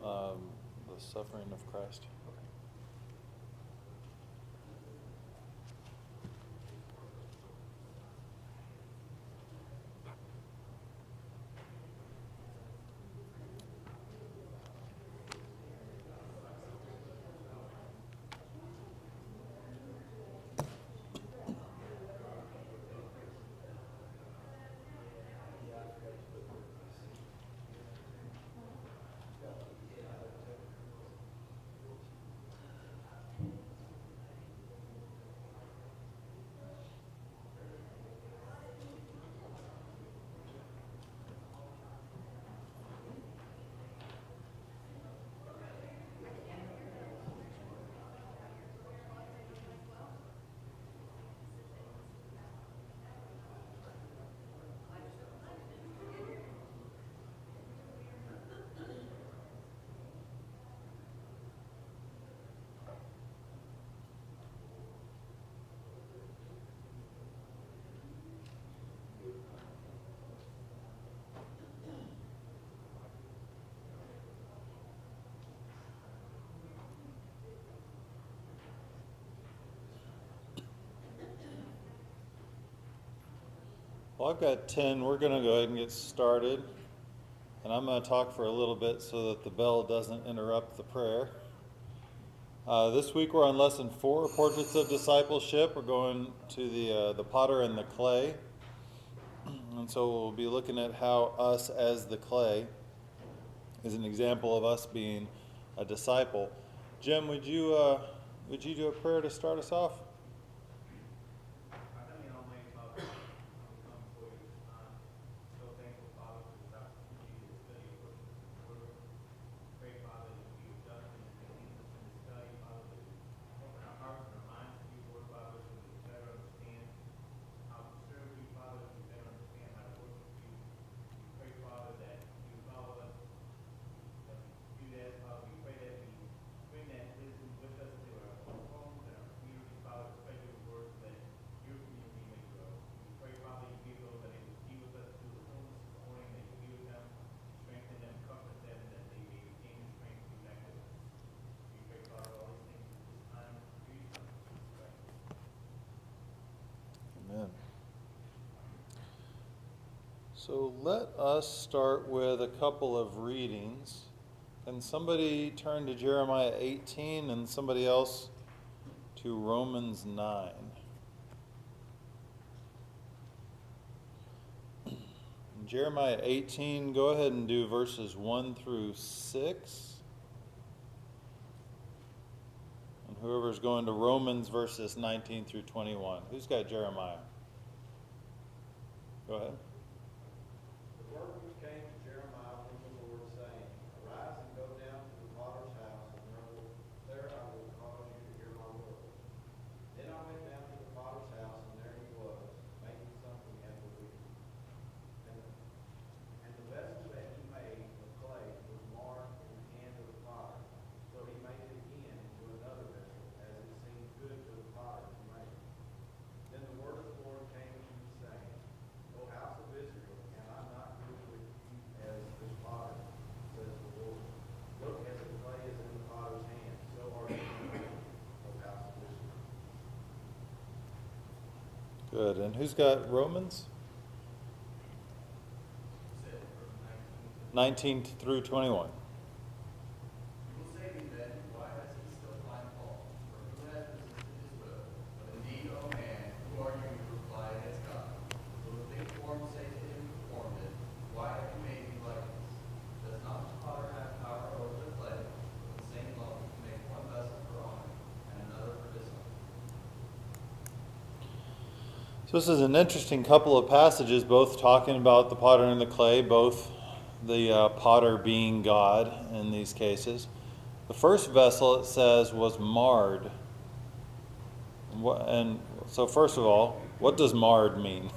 the suffering of Christ. Well, I've got 10. We're going to go ahead and get started. And I'm going to talk for a little bit so that the bell doesn't interrupt the prayer. This week we're on lesson 4, Portraits of Discipleship. We're going to the potter and the clay. And so we'll be looking at how us as the clay is an example of us being a disciple. Jim, would you do a prayer to start us off? So let us start with a couple of readings. Can somebody turn to Jeremiah 18 and somebody else to Romans 9? In Jeremiah 18, go ahead and do verses 1 through 6. And whoever's going to Romans verses 19 through 21. Who's got Jeremiah? Go ahead. Good. And who's got Romans? 19 through 21. So this is an interesting couple of passages, both talking about the potter and the clay, both the potter being God in these cases. The first vessel, it says, was marred. And so first of all, what does marred mean?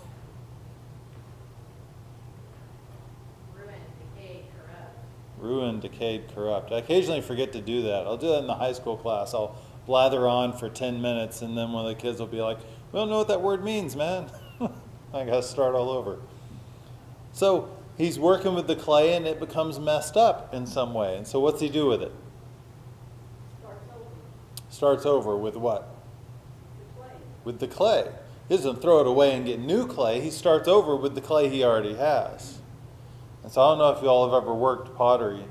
Ruined, decayed, corrupt. I occasionally forget to do that. I'll do that in the high school class. I'll blather on for 10 minutes, and then one of the kids will be like, we don't know what that word means, man. I got to start all over. So he's working with the clay and it becomes messed up in some way. And so what's he do with it? Starts over with what? The clay. With the clay. He doesn't throw it away and get new clay. He starts over with the clay he already has. And so I don't know if you all have ever worked pottery,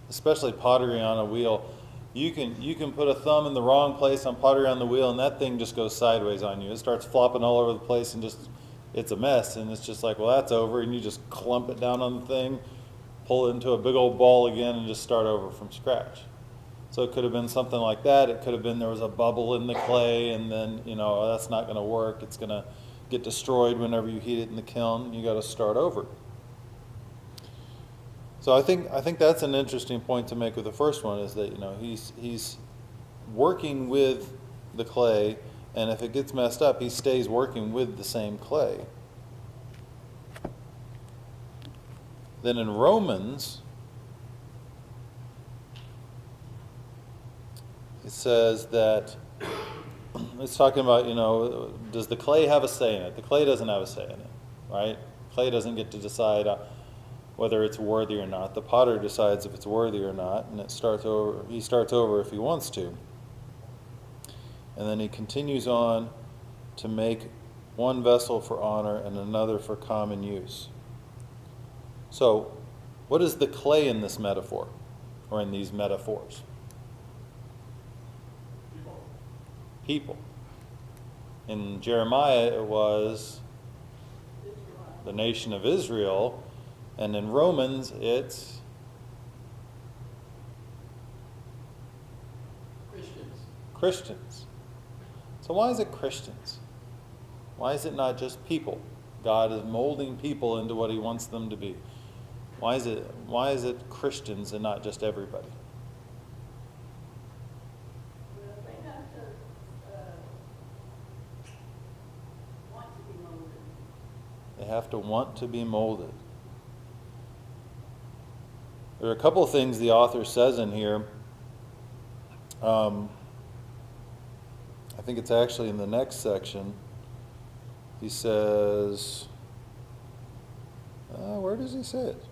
especially pottery on a wheel. You can put a thumb in the wrong place on pottery on the wheel and that thing just goes sideways on you. It starts flopping all over the place and it's a mess. And it's just like, well, that's over. And you just clump it down on the thing, pull it into a big old ball again and just start over from scratch. So it could have been something like that. It could have been there was a bubble in the clay and then, that's not going to work. It's going to get destroyed whenever you heat it in the kiln. You got to start over. So I think that's an interesting point to make with the first one is that, he's working with the clay, and if it gets messed up, he stays working with the same clay. Then in Romans, it says that it's talking about, does the clay have a say in it? The clay doesn't have a say in it, right? Clay doesn't get to decide whether it's worthy or not. The potter decides if it's worthy or not, and he starts over if he wants to. And then he continues on to make one vessel for honor and another for common use. So, what is the clay in this metaphor, or in these metaphors? People. In Jeremiah, it was the nation of Israel, and in Romans, it's Christians. So why is it Christians? Why is it not just people? God is molding people into what he wants them to be. Why is it Christians and not just everybody? Well, they have to want to be molded. They have to want to be molded. There are a couple of things the author says in here. I think it's actually in the next section. He says, where does he say it?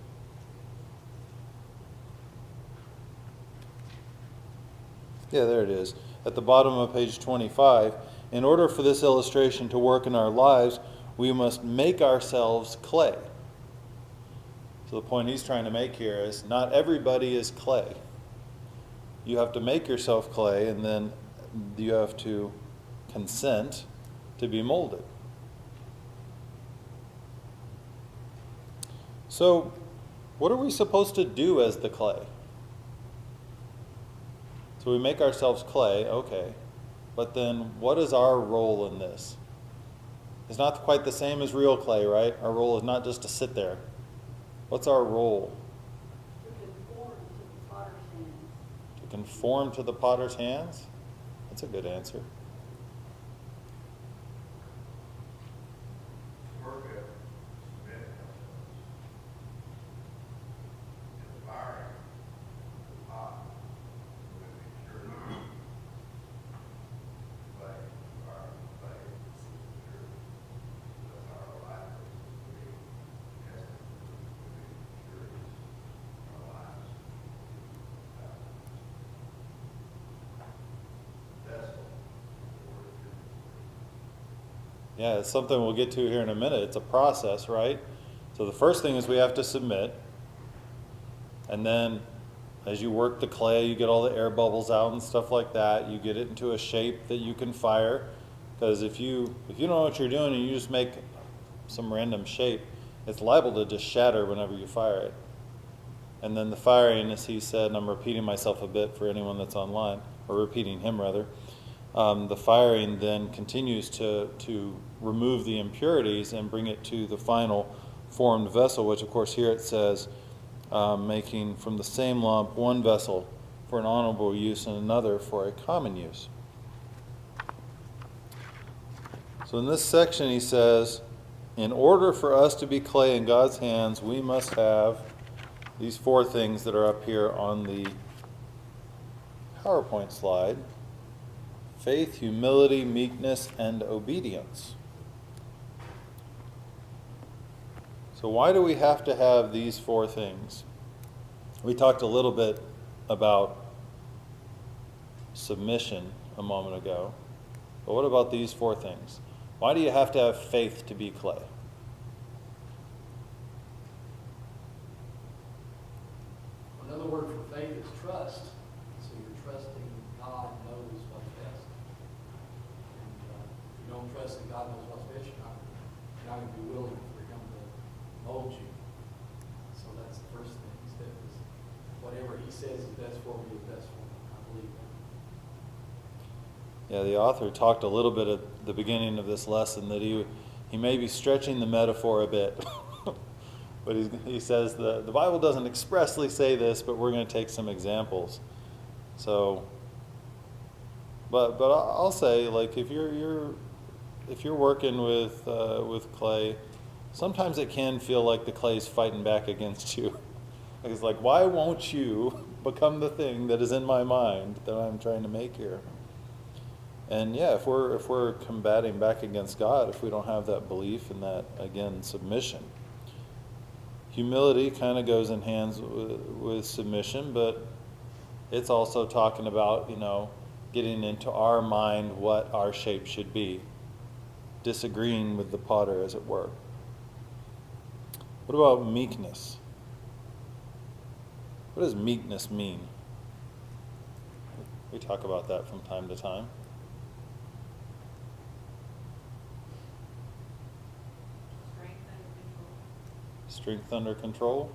Yeah, there it is. At the bottom of page 25. In order for this illustration to work in our lives, we must make ourselves clay. So the point he's trying to make here is not everybody is clay. You have to make yourself clay, and then you have to consent to be molded. So, what are we supposed to do as the clay? So we make ourselves clay, okay. But then what is our role in this? It's not quite the same as real clay, right? Our role is not just to sit there. What's our role? To conform to the potter's hands. To conform to the potter's hands? That's a good answer. Yeah, it's something we'll get to here in a minute. It's a process, right? So the first thing is we have to submit. And then as you work the clay, you get all the air bubbles out and stuff like that. You get it into a shape that you can fire. Because if you don't know what you're doing and you just make some random shape, it's liable to just shatter whenever you fire it. And then the firing, as he said, and I'm repeating myself a bit for anyone that's online, or repeating him rather, the firing then continues to remove the impurities and bring it to the final formed vessel, which of course here it says, making from the same lump one vessel for an honorable use and another for a common use. So in this section he says, in order for us to be clay in God's hands, we must have these four things that are up here on the PowerPoint slide: faith, humility, meekness, and obedience. So why do we have to have these four things? We talked a little bit about submission a moment ago. But what about these four things? Why do you have to have faith to be clay? Another word for faith is trust. So you're trusting God knows what's best. And if you don't trust that God knows what's best, you're not going to be willing for Him to mold you. So that's the first thing. Step is whatever He says is best for me is best for me. I believe that. Yeah, the author talked a little bit at the beginning of this lesson that he may be stretching the metaphor a bit. But he says the Bible doesn't expressly say this, but we're going to take some examples. So, but I'll say, like, if you're working with clay, sometimes it can feel like the clay's fighting back against you. It's like, why won't you become the thing that is in my mind that I'm trying to make here? And yeah, if we're combating back against God, if we don't have that belief and that, again, submission. Humility kind of goes in hands with submission, but it's also talking about, getting into our mind what our shape should be. Disagreeing with the potter, as it were. What about meekness? What does meekness mean? We talk about that from time to time. Strength under control.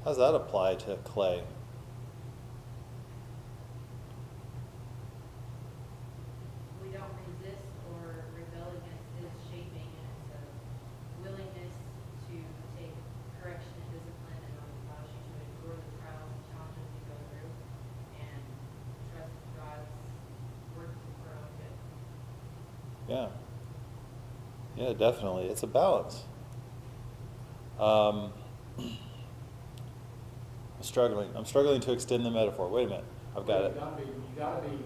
How does that apply to clay? We don't resist or rebel against His shaping, and it's a willingness to take correction and discipline, and allows you to endure the trials and challenges you go through, and trust God's working for our own good. Yeah. Yeah, definitely. It's a balance. I'm struggling to extend the metaphor. Wait a minute. I've got it. You got to be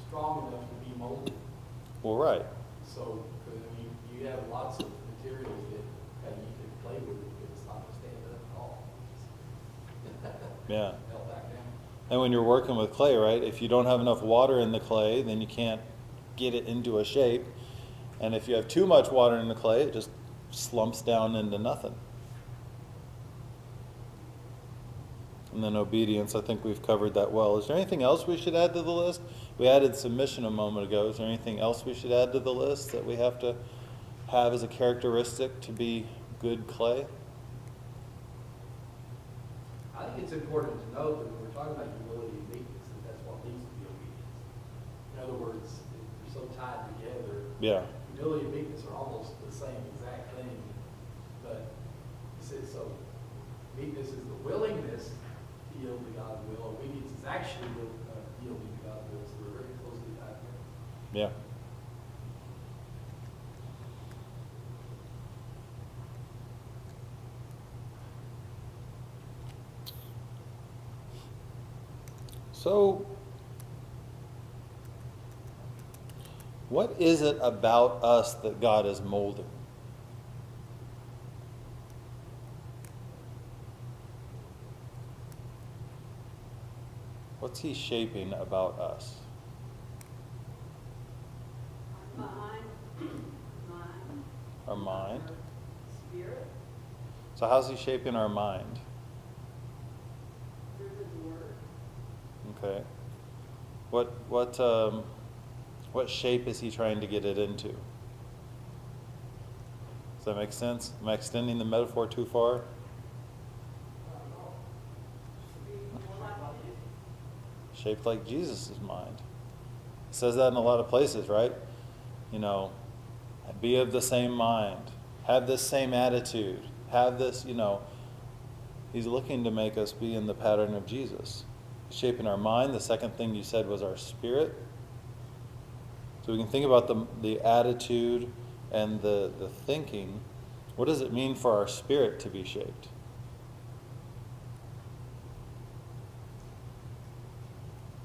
strong enough to be molded. Well, right. So, because you have lots of materials that you can play with, but it's not going to stand up at all. Yeah. Melt back down. And when you're working with clay, right, if you don't have enough water in the clay, then you can't get it into a shape. And if you have too much water in the clay, it just slumps down into nothing. And then obedience, I think we've covered that well. Is there anything else we should add to the list? We added submission a moment ago. Is there anything else we should add to the list that we have to have as a characteristic to be good clay? I think it's important to note that when we're talking about humility and meekness, that's what leads to the obedience. In other words, they're so tied together. Yeah. Humility and meekness are almost the same exact thing, but he says so. Meekness is the willingness to yield to God's will. Obedience is actually yielding to God's will. So they're very closely tied together. Yeah. So, what is it about us that God is molding? What's He shaping about us? Our mind. Spirit, So how's He shaping our mind? through His Word. Okay. What shape is He trying to get it into? Does that make sense? Am I extending the metaphor too far? Shaped like Jesus' mind. It says that in a lot of places, right? Be of the same mind. Have this same attitude. Have this, He's looking to make us be in the pattern of Jesus. Shaping our mind. The second thing you said was our spirit. So we can think about the attitude and the thinking. What does it mean for our spirit to be shaped?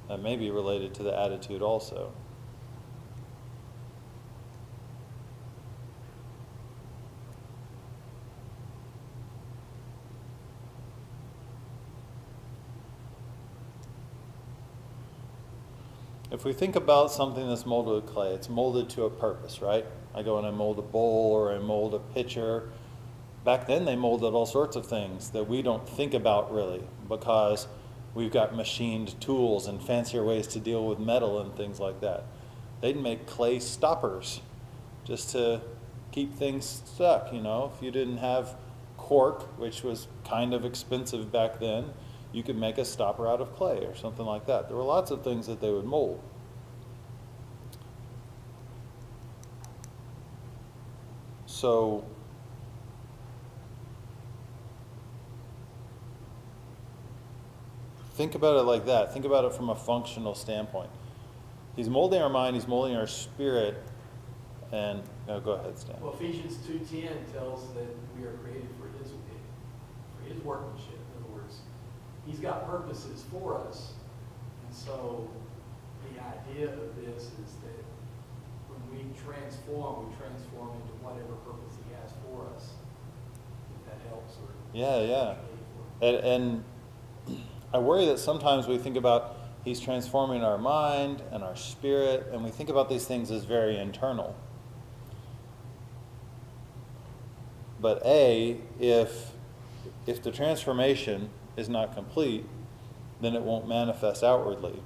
That may be related to the attitude also. If we think about something that's molded with clay, it's molded to a purpose, right? I go and I mold a bowl or I mold a pitcher. Back then they molded all sorts of things that we don't think about really, because we've got machined tools and fancier ways to deal with metal and things like that. They'd make clay stoppers just to keep things stuck, you know. If you didn't have cork, which was kind of expensive back then, you could make a stopper out of clay or something like that. There were lots of things that they would mold. So think about it like that. Think about it from a functional standpoint. He's molding our mind, he's molding our spirit, and go ahead, Stan. Well, Ephesians 2:10 tells that we are created for his workmanship. In other words, he's got purposes for us. And so the idea of this is that when we transform into whatever purpose he has for us. If that helps. Or Yeah. And I worry that sometimes we think about he's transforming our mind and our spirit, and we think about these things as very internal. But if the transformation is not complete, then it won't manifest outwardly.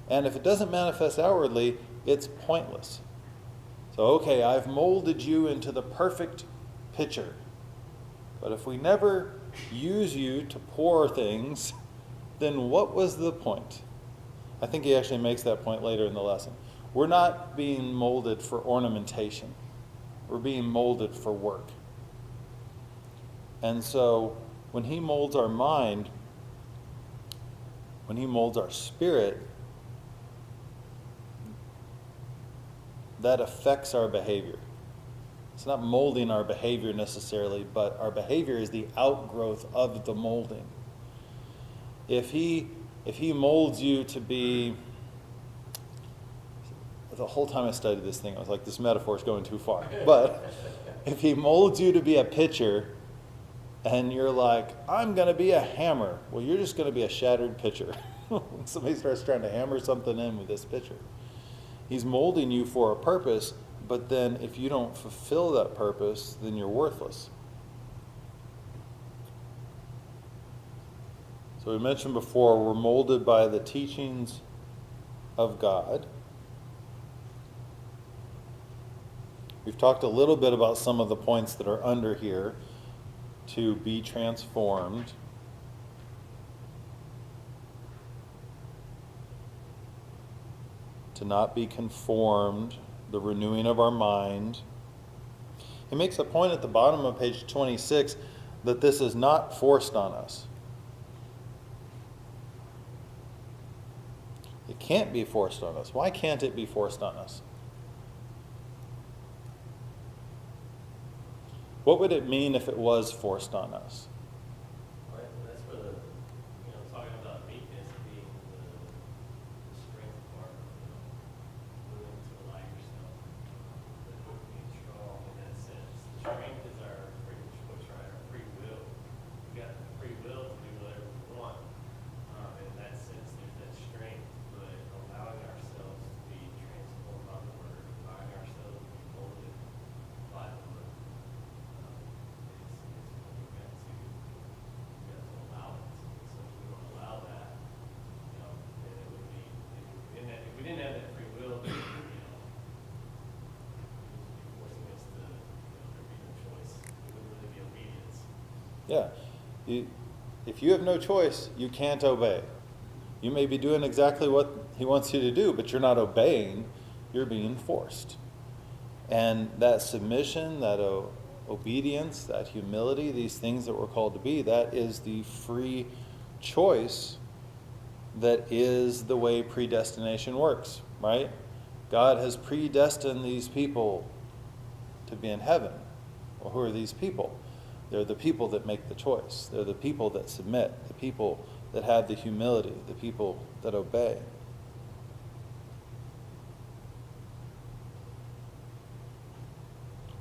And if it doesn't manifest outwardly, it's pointless. So, okay, I've molded you into the perfect pitcher. But if we never use you to pour things, then what was the point? I think he actually makes that point later in the lesson. We're not being molded for ornamentation. We're being molded for work. And so when he molds our mind, when he molds our spirit, that affects our behavior. It's not molding our behavior necessarily, but our behavior is the outgrowth of the molding. If he molds you to be, the whole time I studied this thing, I was like, this metaphor is going too far. But if he molds you to be a pitcher, and you're like, I'm going to be a hammer. Well, you're just going to be a shattered pitcher. When somebody starts trying to hammer something in with this pitcher. He's molding you for a purpose, but then if you don't fulfill that purpose, then you're worthless. So we mentioned before, we're molded by the teachings of God. We've talked a little bit about some of the points that are under here. To be transformed. To not be conformed, the renewing of our mind. He makes a point at the bottom of page 26 that this is not forced on us. It can't be forced on us. Why can't it be forced on us? What would it mean if it was forced on us? Right, and that's where talking about meekness being the strength part, willing to allow yourself, being strong in that sense. The strength is our free choice, right? Our free will. We got the free will to do whatever we want. In that sense, there's that strength, but allowing ourselves to be transformed by the Word, allowing ourselves to be molded by the Word. Yeah. If you have no choice, you can't obey. You may be doing exactly what he wants you to do, but you're not obeying. You're being forced. And that submission, that obedience, that humility, these things that we're called to be, that is the free choice that is the way predestination works, right? God has predestined these people to be in heaven. Well, who are these people? They're the people that make the choice. They're the people that submit, the people that have the humility, the people that obey.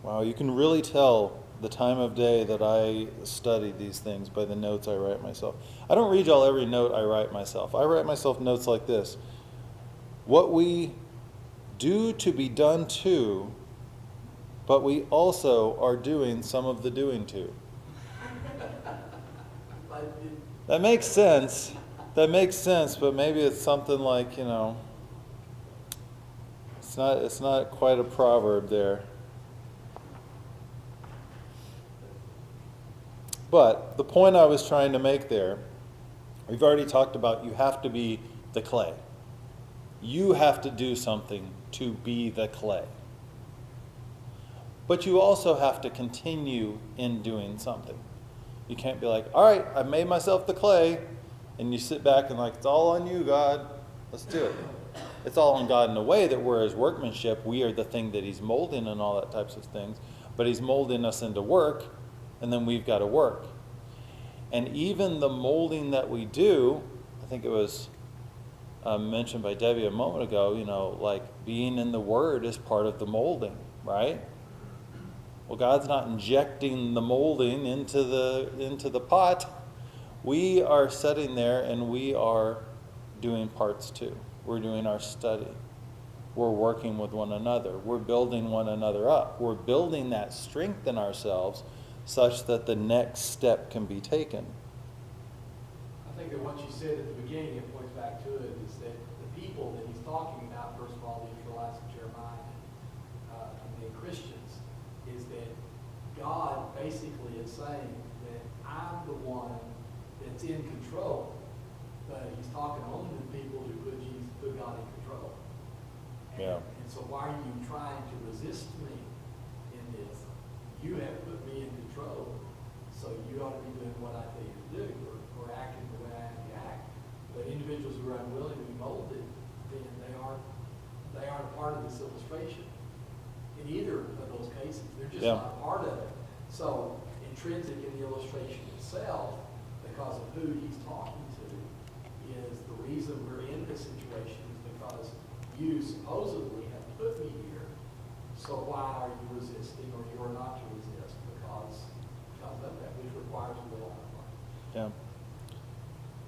Wow, you can really tell the time of day that I study these things by the notes I write myself. I don't read y'all every note I write myself. I write myself notes like this. what we do to be done to, but we also are doing some of the doing to. That makes sense. That makes sense, but maybe it's something like, it's not quite a proverb there. But the point I was trying to make there, we've already talked about you have to be the clay. You have to do something to be the clay. But you also have to continue in doing something. You can't be like, all right, I've made myself the clay, and you sit back and like, it's all on you, God. Let's do it. It's all on God in a way that we're his workmanship. We are the thing that he's molding and all that types of things. But he's molding us into work, and then we've got to work. And even the molding that we do, I think it was mentioned by Debbie a moment ago, like being in the Word is part of the molding, right? Well, God's not injecting the molding into the pot. We are sitting there and we are doing parts too. We're doing our study. We're working with one another. We're building one another up. We're building that strength in ourselves such that the next step can be taken. I think that what you said at the beginning, it points back to it, is that the people that he's talking about, first of all, the Israelites of Jeremiah and the Christians, is that God basically is saying that I'm the one that's in control. But he's talking only to people who put God in control. And so why are you trying to resist me in this? You have put me in control, so you ought to be doing what I tell you to do, or acting the way I have you act. But individuals who are unwilling to be molded, then they aren't a part of this illustration. In either of those cases, they're just not a part of it. So intrinsic in the illustration itself, because of who he's talking to, is the reason we're in this situation is because you supposedly have put me here. So why are you resisting, or you are not to resist? Because of that, which requires will on our part. Yeah.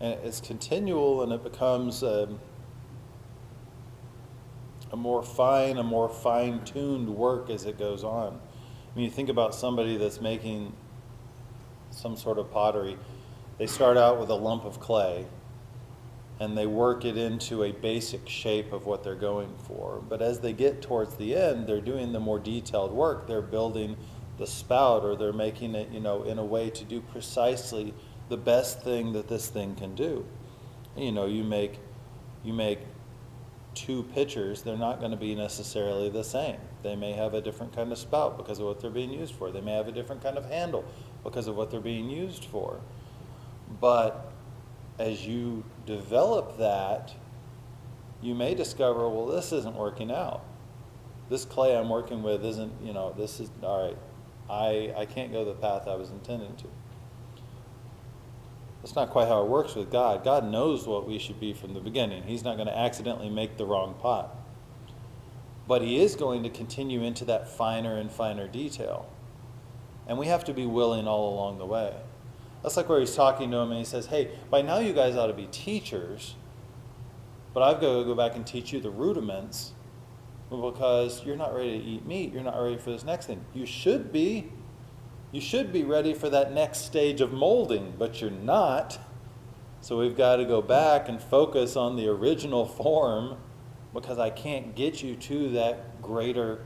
And it's continual, and it becomes a more fine-tuned work as it goes on. I mean, you think about somebody that's making some sort of pottery. They start out with a lump of clay, and they work it into a basic shape of what they're going for. But as they get towards the end, they're doing the more detailed work. They're building the spout, or they're making it, in a way to do precisely the best thing that this thing can do. You make two pitchers, they're not going to be necessarily the same. They may have a different kind of spout because of what they're being used for. They may have a different kind of handle because of what they're being used for. But as you develop that, you may discover, well, this isn't working out. This clay I'm working with isn't, this is, all right, I can't go the path I was intending to. That's not quite how it works with God. God knows what we should be from the beginning. He's not going to accidentally make the wrong pot. But he is going to continue into that finer and finer detail. And we have to be willing all along the way. That's like where he's talking to him and he says, hey, by now you guys ought to be teachers, but I've got to go back and teach you the rudiments because you're not ready to eat meat. You're not ready for this next thing. You should be. You should be ready for that next stage of molding, but you're not. So we've got to go back and focus on the original form because I can't get you to that greater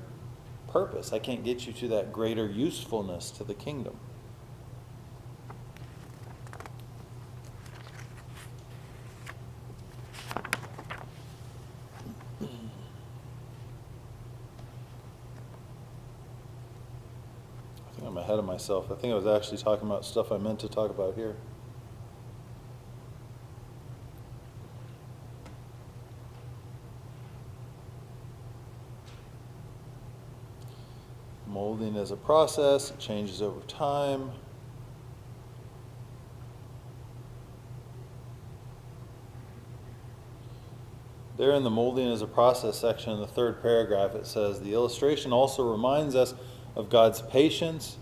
purpose. I can't get you to that greater usefulness to the kingdom. I'm ahead of myself. I think I was actually talking about stuff I meant to talk about here. Molding is a process. It changes over time. There in the molding is a process section in the third paragraph, it says, the illustration also reminds us of God's patience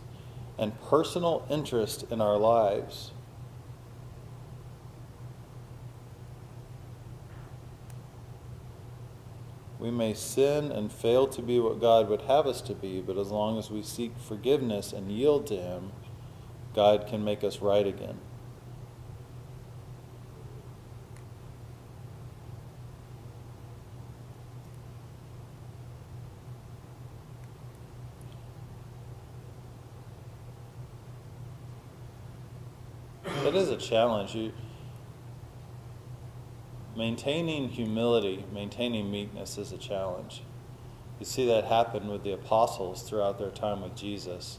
and personal interest in our lives. We may sin and fail to be what God would have us to be, but as long as we seek forgiveness and yield to Him, God can make us right again. That is a challenge. Maintaining humility, maintaining meekness is a challenge. You see that happen with the apostles throughout their time with Jesus.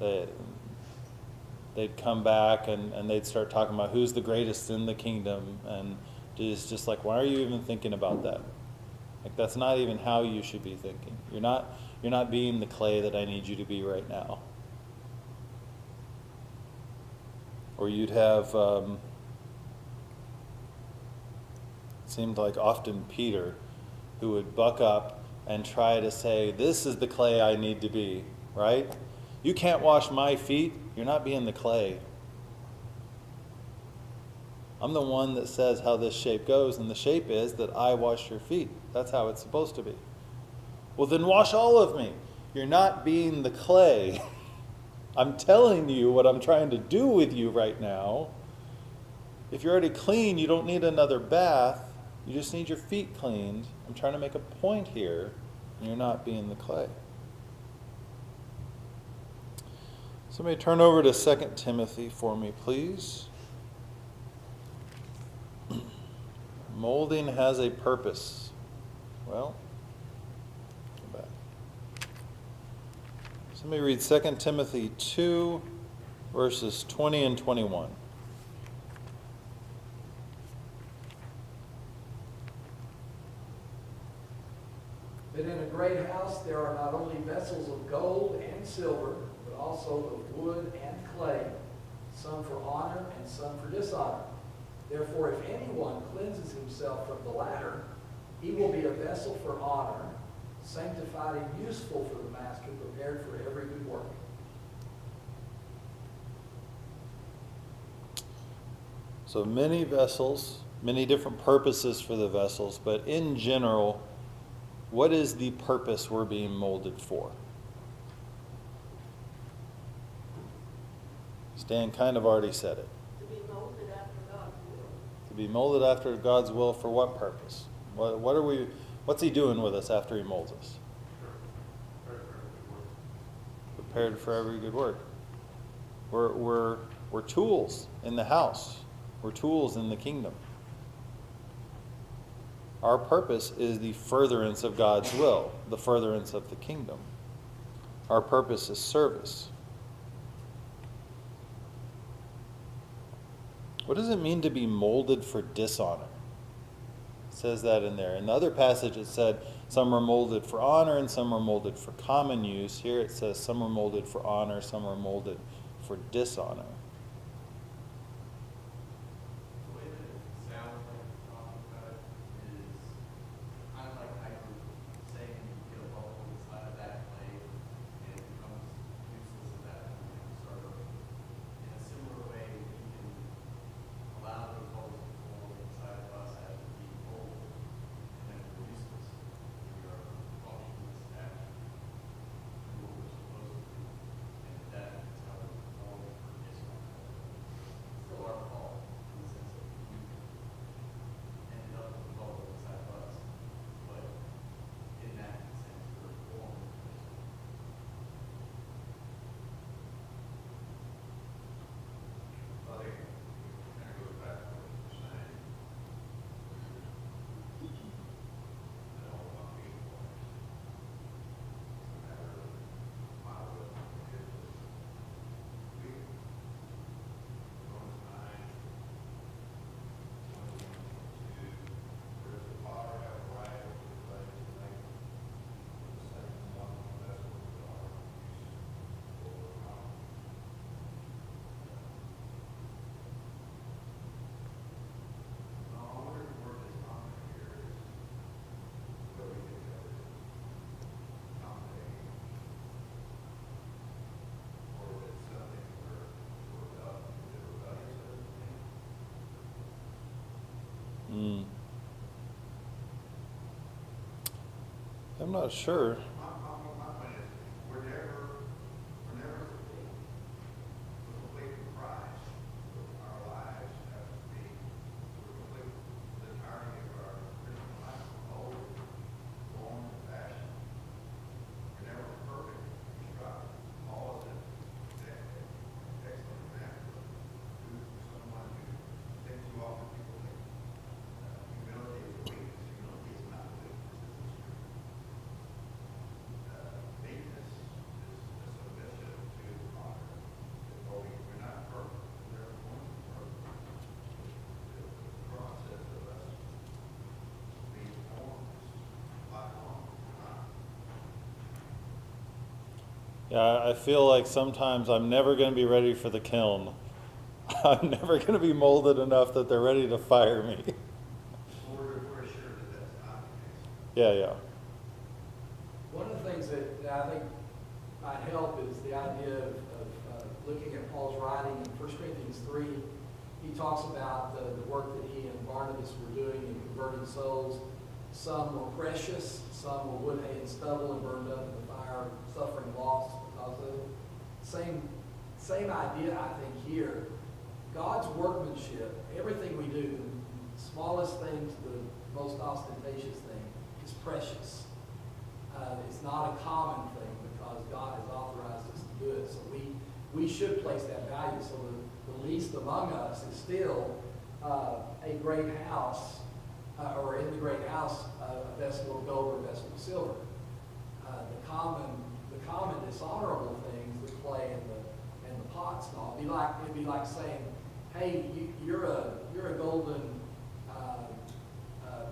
They'd come back and they'd start talking about who's the greatest in the kingdom, and it's just like, why are you even thinking about that? Like, that's not even how you should be thinking. You're not being the clay that I need you to be right now. Or you'd have, it seemed like often Peter, who would buck up and try to say, this is the clay I need to be, right? You can't wash my feet, you're not being the clay. I'm the one that says how this shape goes, and the shape is that I wash your feet. That's how it's supposed to be. Well, then wash all of me. You're not being the clay. I'm telling you what I'm trying to do with you right now. If you're already clean, you don't need another bath. You just need your feet cleaned. I'm trying to make a point here, and you're not being the clay. Somebody turn over to 2 Timothy for me, please. Molding has a purpose. Well, go back. Somebody read 2 Timothy 2, verses 20 and 21. But in a great house there are not only vessels of gold and silver, but also of wood and clay, some for honor and some for dishonor. Therefore, if anyone cleanses himself from the latter, he will be a vessel for honor, sanctified and useful for the master, prepared for every good work. So many vessels, many different purposes for the vessels, but in general, what is the purpose we're being molded for? Stan kind of already said it. To be molded after God's will. To be molded after God's will for what purpose? What's He doing with us after He molds us? Prepared for every good work. We're tools in the house. We're tools in the kingdom. Our purpose is the furtherance of God's will, the furtherance of the kingdom. Our purpose is service. What does it mean to be molded for dishonor? It says that in there. In the other passage it said some are molded for honor and some are molded for common use. Here it says some are molded for honor, some are molded for dishonor. The way that it sounds like it's talking about it is kind of like how you're saying you get a bubble inside of that clay and it becomes useless at that point and start over. In a similar way, we can allow those bubbles to form inside of us as we keep old, and then we're useless. We are functionless at do what we're supposed to do, and that is how we're formed for dishonor. I'm not sure. My point is, we're never complete with Christ. Our lives have to be, we're complete with the entirety of our Christian life, always form and fashion. We're never perfect. We strive. Paul is an excellent example of someone who thinks you often people think humility is a weakness. Humility is not a weakness. It's a strength. Meekness is a submission to honor. We're not perfect. We're never going to be perfect. The process of us being formed is lifelong. Yeah, I feel like sometimes I'm never going to be ready for the kiln. I'm never going to be molded enough that they're ready to fire me. We're sure that that's not the case. Yeah. One of the things that I think might help is the idea of looking at Paul's writing in 1 Corinthians 3. He talks about the work that he and Barnabas were doing in converting souls. Some were precious, some were wood, hay, and stubble and burned up in the fire, suffering loss because of it. Same idea, I think, here. God's workmanship, everything we do, the smallest thing to the most ostentatious thing, is precious. It's not a common thing because God has authorized us to do it. So we should place that value. So the least among us is still a great house, or in the great house, a vessel of gold or a vessel of silver. The common dishonorable things, the clay and the pots and all, it'd be like saying, hey, you're a golden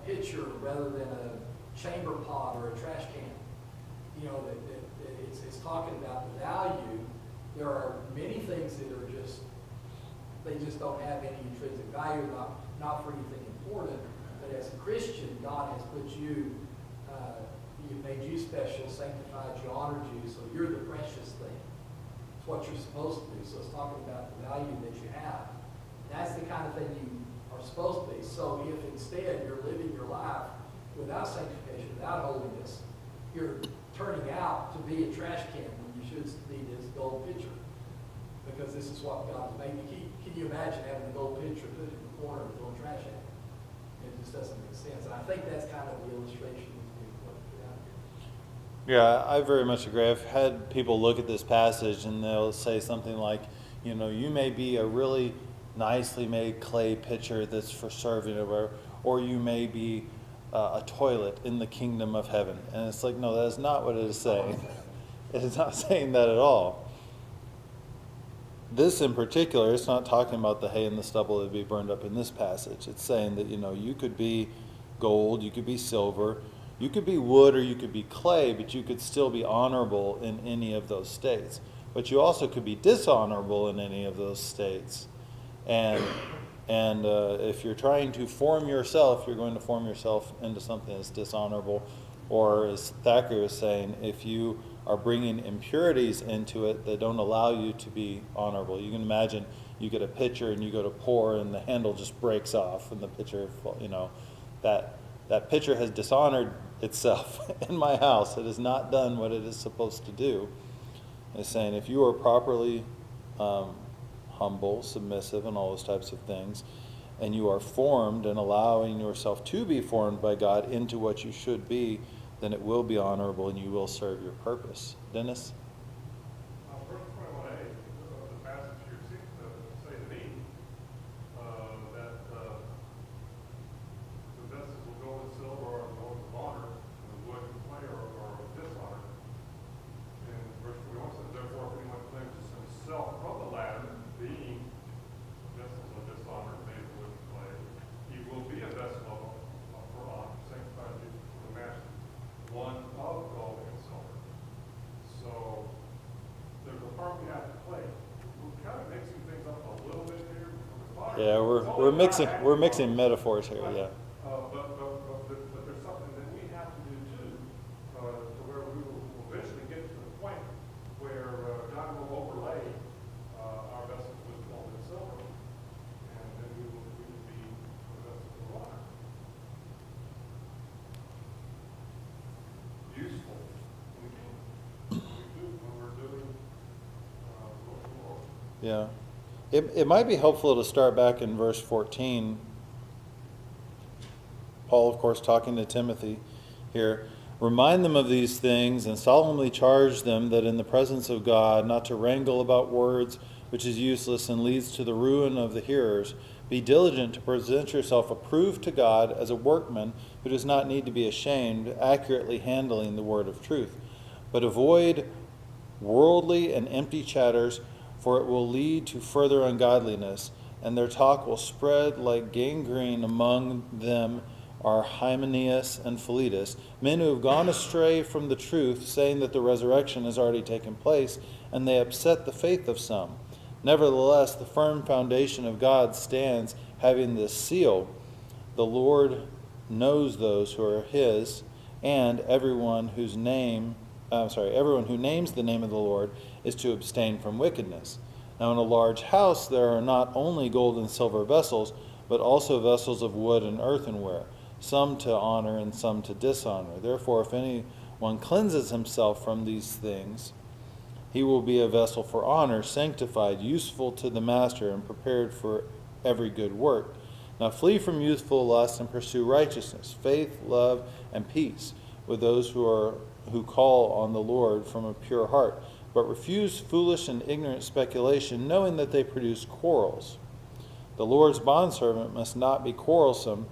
pitcher rather than a chamber pot or a trash can. You know, that it's talking about the value. There are many things that are they just don't have any intrinsic value, not for anything important. But as a Christian, God has put you, made you special, sanctified you, honored you, so you're the precious thing. It's what you're supposed to do. So it's talking about the value that you have. That's the kind of thing you are supposed to be. So if instead you're living your life without sanctification, without holiness, you're turning out to be a trash can when you should be this gold pitcher. Because this is what God has made you. Can you imagine having a gold pitcher put in the corner and throwing trash at it? It just doesn't make sense. And I think that's kind of the illustration that's being put out here. Yeah, I very much agree. I've had people look at this passage and they'll say something like, you may be a really nicely made clay pitcher that's for serving, or you may be a toilet in the kingdom of heaven. And it's like, no, that is not what it is saying. It is not saying that at all. This in particular, it's not talking about the hay and the stubble that would be burned up in this passage. It's saying that, you could be gold, you could be silver, you could be wood, or you could be clay, but you could still be honorable in any of those states. But you also could be dishonorable in any of those states. And if you're trying to form yourself, you're going to form yourself into something that's dishonorable. Or as Thackeray was saying, if you are bringing impurities into it that don't allow you to be honorable. You can imagine you get a pitcher and you go to pour and the handle just breaks off and the pitcher, that pitcher has dishonored itself in my house. It has not done what it is supposed to do. It's saying if you are properly humble, submissive, and all those types of things, and you are formed and allowing yourself to be formed by God into what you should be, then it will be honorable and you will serve your purpose. Dennis? Verse 21a of the passage here seems to say to me that the vessels of gold and silver are those of honor, and the wood and clay are of dishonor. And verse 21 says, therefore, if anyone cleanses himself from the latter, being vessels of dishonor, made of wood and clay, he will be a vessel for honor, sanctified for the master, one of gold and silver. So there's a part we have to play. We're kind of mixing things up a little bit here. Yeah, we're mixing metaphors here, yeah. But there's something that we have to do too, to where we will eventually get to the point where God will overlay our vessels with gold and silver, and then we will be the vessels of honor. Yeah. It might be helpful to start back in verse 14. Paul, of course, talking to Timothy here. Remind them of these things and solemnly charge them that in the presence of God not to wrangle about words, which is useless and leads to the ruin of the hearers. Be diligent to present yourself approved to God as a workman who does not need to be ashamed, accurately handling the word of truth. But avoid worldly and empty chatters, for it will lead to further ungodliness, and their talk will spread like gangrene. Among them are Hymenaeus and Philetus, men who have gone astray from the truth, saying that the resurrection has already taken place, and they upset the faith of some. Nevertheless, the firm foundation of God stands, having this seal: the Lord knows those who are his, and everyone who names the name of the Lord is to abstain from wickedness. Now in a large house there are not only gold and silver vessels, but also vessels of wood and earthenware, some to honor and some to dishonor. Therefore, if anyone cleanses himself from these things, he will be a vessel for honor, sanctified, useful to the master, and prepared for every good work. Now flee from youthful lust and pursue righteousness, faith, love, and peace with those who call on the Lord from a pure heart. But refuse foolish and ignorant speculation, knowing that they produce quarrels. The Lord's bondservant must not be quarrelsome,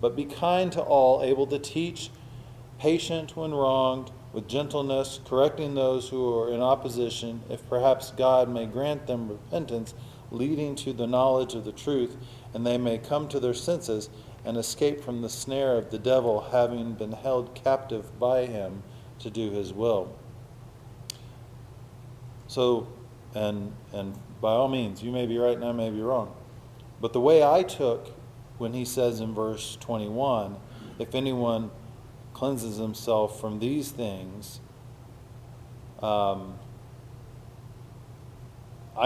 but be kind to all, able to teach, patient when wronged, with gentleness, correcting those who are in opposition, if perhaps God may grant them repentance, leading to the knowledge of the truth, and they may come to their senses and escape from the snare of the devil, having been held captive by him to do his will. So, and by all means, you may be right and I may be wrong. But the way I took when he says in verse 21, if anyone cleanses himself from these things, I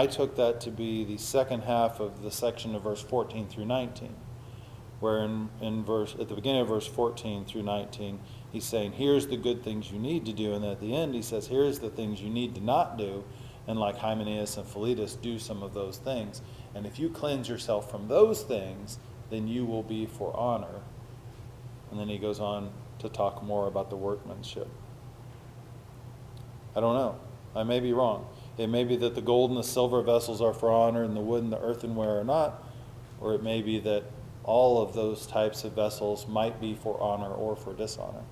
took that to be the second half of the section of verse 14 through 19, where at the beginning of verse 14 through 19, he's saying, here's the good things you need to do, and at the end he says, here's the things you need to not do, and like Hymenaeus and Philetus, do some of those things. And if you cleanse yourself from those things, then you will be for honor. And then he goes on to talk more about the workmanship. I don't know. I may be wrong. It may be that the gold and the silver vessels are for honor and the wood and the earthenware are not. Or it may be that all of those types of vessels might be for honor or for dishonor.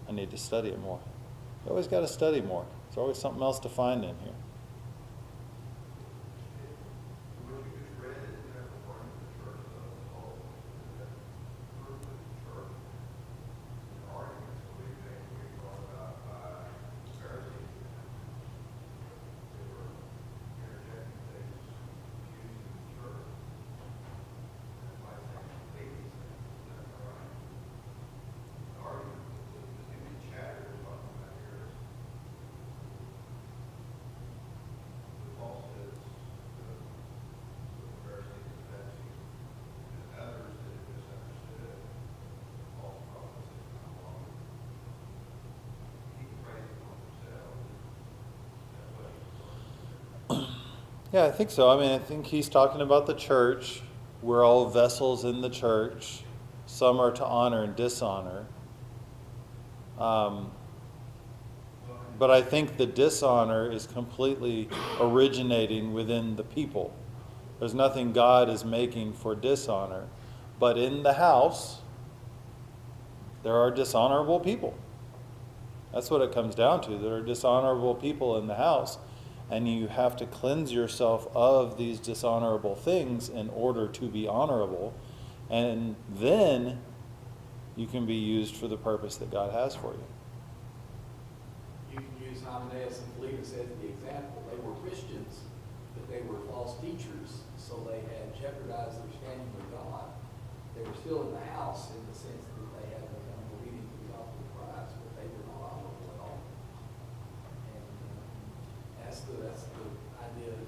I need to study it more. You always got to study more. There's always something else to find in here. Yeah, I think so. I mean, I think he's talking about the church. We're all vessels in the church. Some are to honor and dishonor. But I think the dishonor is completely originating within the people. There's nothing God is making for dishonor. But in the house, there are dishonorable people. That's what it comes down to. There are dishonorable people in the house. And you have to cleanse yourself of these dishonorable things in order to be honorable. And then you can be used for the purpose that God has for you. You can use Hymenaeus and Philetus as the example. They were Christians, but they were false teachers, so they had jeopardized their standing with God. They were still in the house in the sense that they had become obedient to the gospel of Christ, but they were not honorable at all. And that's the idea of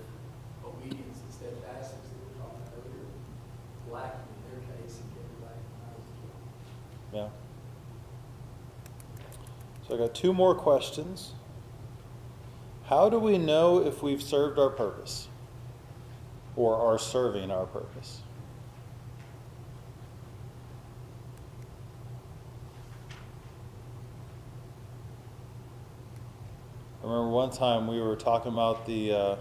obedience and steadfastness that we were talking about earlier, lacking in their case and jeopardizing ours as well. Yeah. So I got two more questions. How do we know if we've served our purpose or are serving our purpose? I remember one time we were talking about the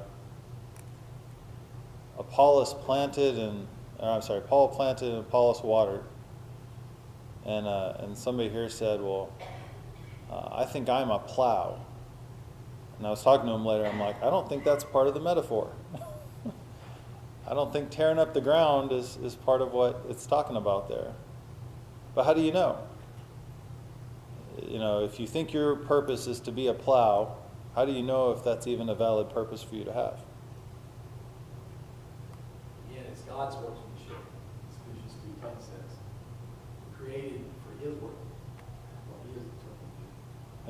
Paul planted and Apollos watered. And somebody here said, well, I think I'm a plow. And I was talking to him later, I'm like, I don't think that's part of the metaphor. I don't think tearing up the ground is part of what it's talking about there. But how do you know? You know, if you think your purpose is to be a plow, how do you know if that's even a valid purpose for you to have? Again, it's God's workmanship. It's Ephesians 2:10 says. We're created for His work. What He is determined to do.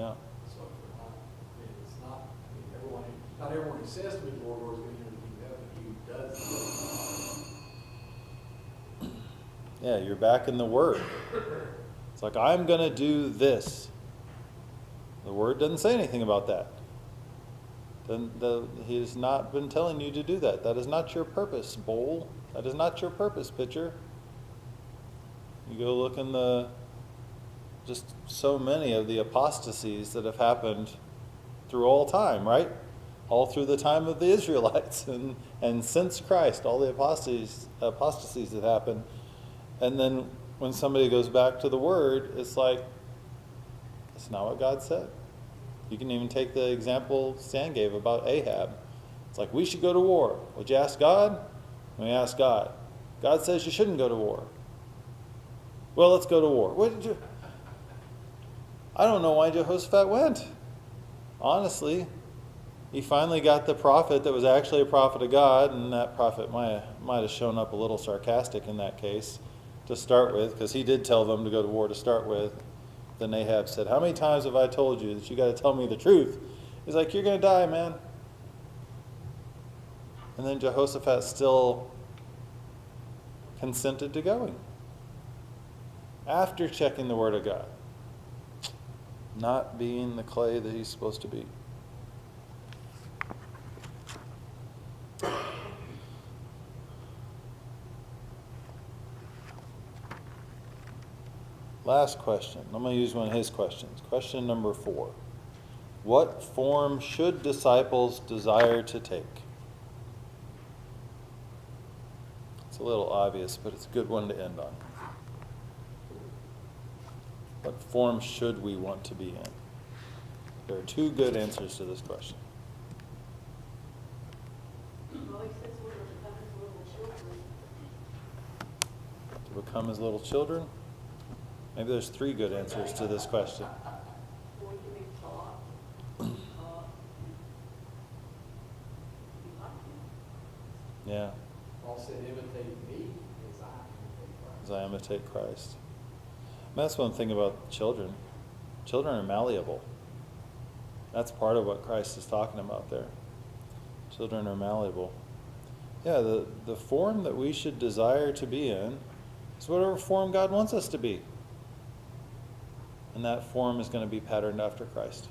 Yeah. So if we're not, I mean, it's not, I mean, not everyone who says to me, Lord, is going to enter the kingdom of heaven. He who does the work. Yeah, you're back in the Word. It's like, I'm going to do this. The Word doesn't say anything about that. He has not been telling you to do that. That is not your purpose, bowl. That is not your purpose, pitcher. You go look in just so many of the apostasies that have happened through all time, right? All through the time of the Israelites and since Christ, all the apostasies that happened. And then when somebody goes back to the Word, it's like, that's not what God said. You can even take the example Stan gave about Ahab. It's like, we should go to war. Would you ask God? We ask God. God says you shouldn't go to war. Well, let's go to war. What did you? I don't know why Jehoshaphat went. Honestly, he finally got the prophet that was actually a prophet of God, and that prophet might have shown up a little sarcastic in that case to start with, because he did tell them to go to war to start with. Then Ahab said, how many times have I told you that you got to tell me the truth? He's like, you're going to die, man. And then Jehoshaphat still consented to going after checking the Word of God, not being the clay that he's supposed to be. Last question. I'm going to use one of his questions. Question number 4. What form should disciples desire to take? It's a little obvious, but it's a good one to end on. What form should we want to be in? There are 2 good answers to this question. Well, he says we're to become his little children. To become as little children? Maybe there's 3 good answers to this question. Or we can be taught. Be like him. Yeah, Paul said, imitate me as I imitate Christ. as I imitate Christ. And that's one thing about children. Children are malleable. That's part of what Christ is talking about there. Children are malleable. Yeah, the form that we should desire to be in is whatever form God wants us to be. And that form is going to be patterned after Christ.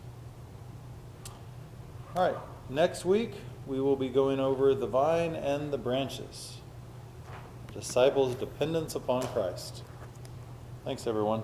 All right, next week we will be going over the vine and the branches. Disciples' dependence upon Christ. Thanks, everyone.